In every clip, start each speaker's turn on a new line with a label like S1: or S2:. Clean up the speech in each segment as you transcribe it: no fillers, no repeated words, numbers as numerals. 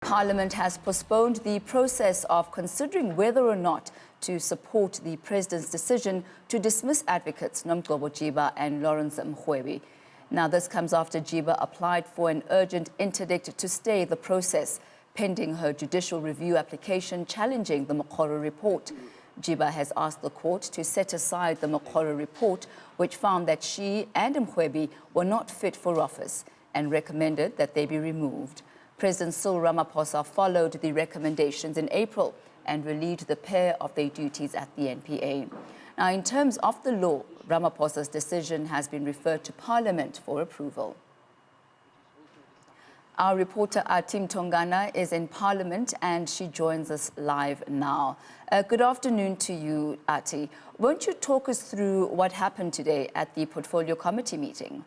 S1: Parliament has postponed the process of considering whether or not to support the president's decision to dismiss advocates Jiba and Mrwebi. Now, this comes after Jiba applied for an urgent interdict to stay the process, pending her judicial review application challenging the Mokgoro report. Jiba has asked the court to set aside the Mokgoro report, which found that she and Mrwebi were not fit for office, and recommended that they be removed. President Cyril Ramaphosa followed the recommendations in April and relieved the pair of their duties at the NPA. Now, in terms of the law, Ramaphosa's decision has been referred to Parliament for approval. Our reporter Athi Mthongana is in Parliament and she joins us live now. Good afternoon to you, Athi. Won't you talk us through what happened today at the Portfolio Committee meeting?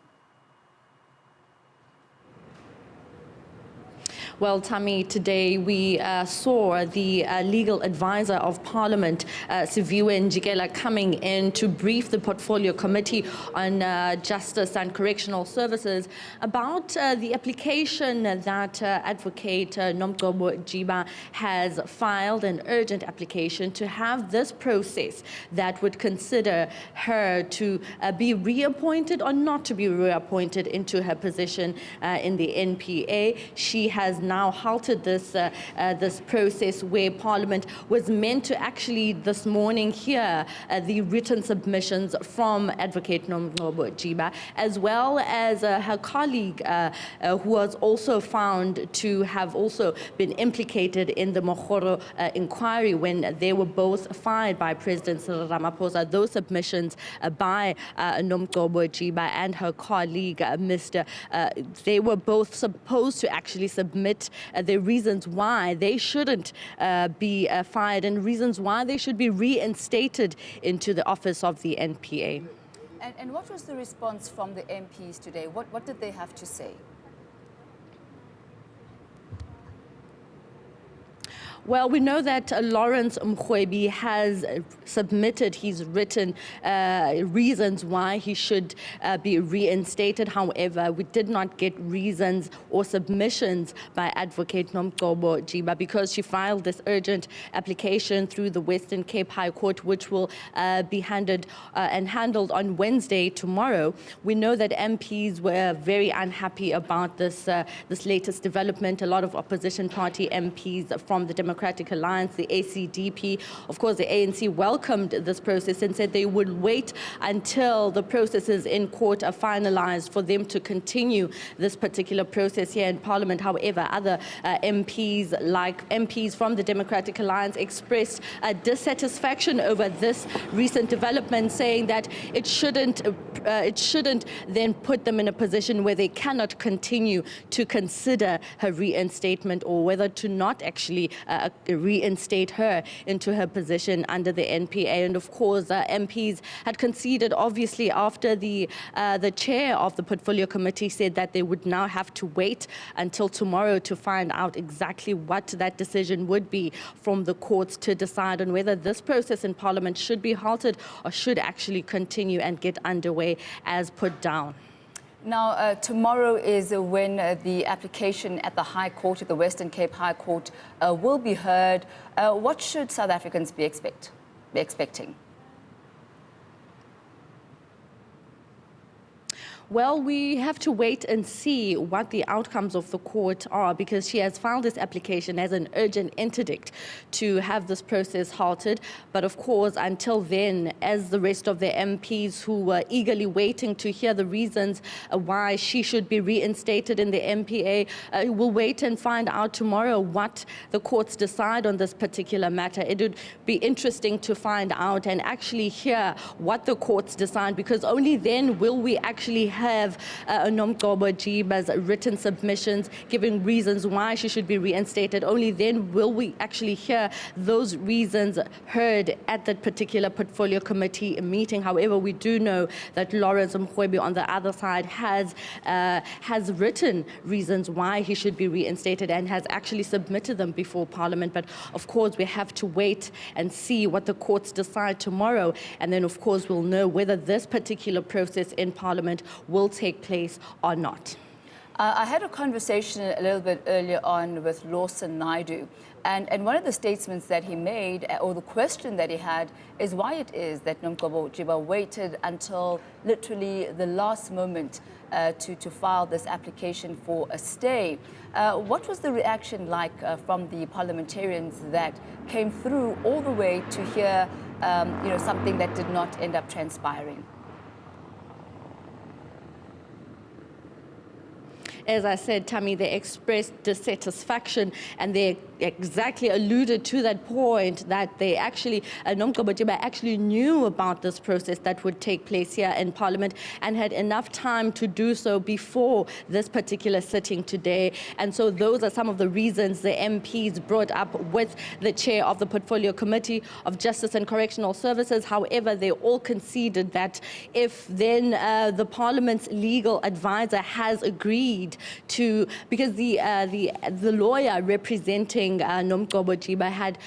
S2: Well, Tammy, today we saw the legal advisor of Parliament, Siviwe Njikela, coming in to brief the Portfolio Committee on Justice and Correctional Services about the application that Advocate Jiba has filed, an urgent application to have this process that would consider her to be reappointed or not to be reappointed into her position in the NPA. She has now halted this process where Parliament was meant to actually this morning hear the written submissions from Advocate Jiba, as well as her colleague who was also found to have also been implicated in the Mokgoro inquiry when they were both fired by President Cyril Ramaphosa. Those submissions by Jiba and her colleague, they were both supposed to actually submit the reasons why they shouldn't be fired and reasons why they should be reinstated into the office of the NPA.
S1: And what was the response from the MPs today? What did they have to say?
S2: Well, we know that Lawrence Mrwebi has submitted his written reasons why he should be reinstated. However, we did not get reasons or submissions by Advocate Jiba because she filed this urgent application through the Western Cape High Court, which will be handled on Wednesday, tomorrow. We know that MPs were very unhappy about this latest development. A lot of opposition party MPs from the Democratic Alliance, the ACDP, of course, the ANC welcomed this process and said they would wait until the processes in court are finalized for them to continue this particular process here in Parliament. However, other MPs from the Democratic Alliance expressed dissatisfaction over this recent development, saying that it shouldn't then put them in a position where they cannot continue to consider her reinstatement or whether to not actually reinstate her into her position under the NPA. And of course, MPs had conceded, obviously, after the chair of the Portfolio Committee said that they would now have to wait until tomorrow to find out exactly what that decision would be from the courts to decide on whether this process in Parliament should be halted or should actually continue and get underway as put down.
S1: Now, tomorrow is when the application at the High Court, at the Western Cape High Court, will be heard. What should South Africans be expecting?
S2: Well, we have to wait and see what the outcomes of the court are, because she has filed this application as an urgent interdict to have this process halted. But of course, until then, as the rest of the MPs who were eagerly waiting to hear the reasons why she should be reinstated in the NPA, will wait and find out tomorrow what the courts decide on this particular matter. It would be interesting to find out and actually hear what the courts decide, because only then will we actually have Jiba's written submissions giving reasons why she should be reinstated. Only then will we actually hear those reasons heard at that particular Portfolio Committee meeting. However, we do know that Lawrence Mrwebi on the other side has written reasons why he should be reinstated and has actually submitted them before Parliament. But of course, we have to wait and see what the courts decide tomorrow. And then, of course, we'll know whether this particular process in Parliament will take place or not.
S1: I had a conversation a little bit earlier on with Lawson Naidu, and one of the statements that he made, or the question that he had, is why it is that Nomgcobo Jiba waited until literally the last moment to file this application for a stay. What was the reaction like from the parliamentarians that came through all the way to hear something that did not end up transpiring?
S2: As I said, Tammy, they expressed dissatisfaction, and they exactly alluded to that point that they actually, Nomgcobo Jiba actually knew about this process that would take place here in Parliament and had enough time to do so before this particular sitting today. And so those are some of the reasons the MPs brought up with the chair of the Portfolio Committee of Justice and Correctional Services. However, they all conceded that if then the Parliament's legal advisor has agreed to, because the lawyer representing Nomgcobo Jiba had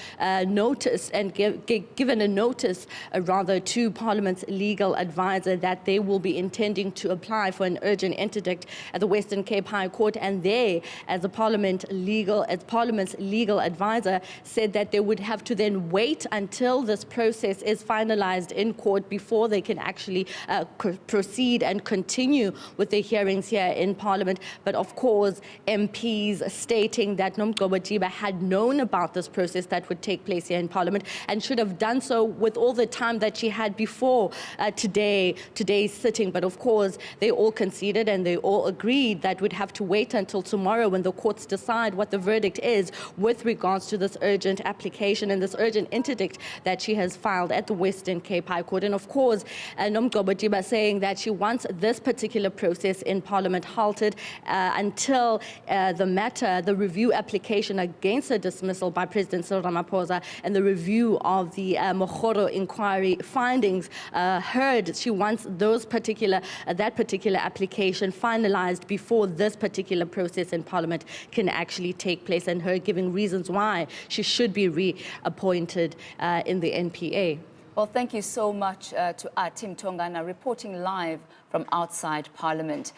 S2: noticed and given a notice rather to Parliament's legal advisor that they will be intending to apply for an urgent interdict at the Western Cape High Court, and they, as Parliament's legal advisor, said that they would have to then wait until this process is finalized in court before they can actually proceed and continue with the hearings here in Parliament. But of course, MPs stating that Nomgcobo Jiba had known about this process that would take place here in Parliament and should have done so with all the time that she had before today's sitting. But of course, they all conceded and they all agreed that we'd have to wait until tomorrow when the courts decide what the verdict is with regards to this urgent application and this urgent interdict that she has filed at the Western Cape High Court. And of course, Nomgcobo Jiba saying that she wants this particular process in Parliament halted until the review application against her dismissal by President Cyril Ramaphosa and the review of the Mokgoro inquiry findings heard. She wants that particular application finalized before this particular process in Parliament can actually take place, and her giving reasons why she should be reappointed in the NPA.
S1: Well, thank you so much to Athi Mthongana reporting live from outside Parliament.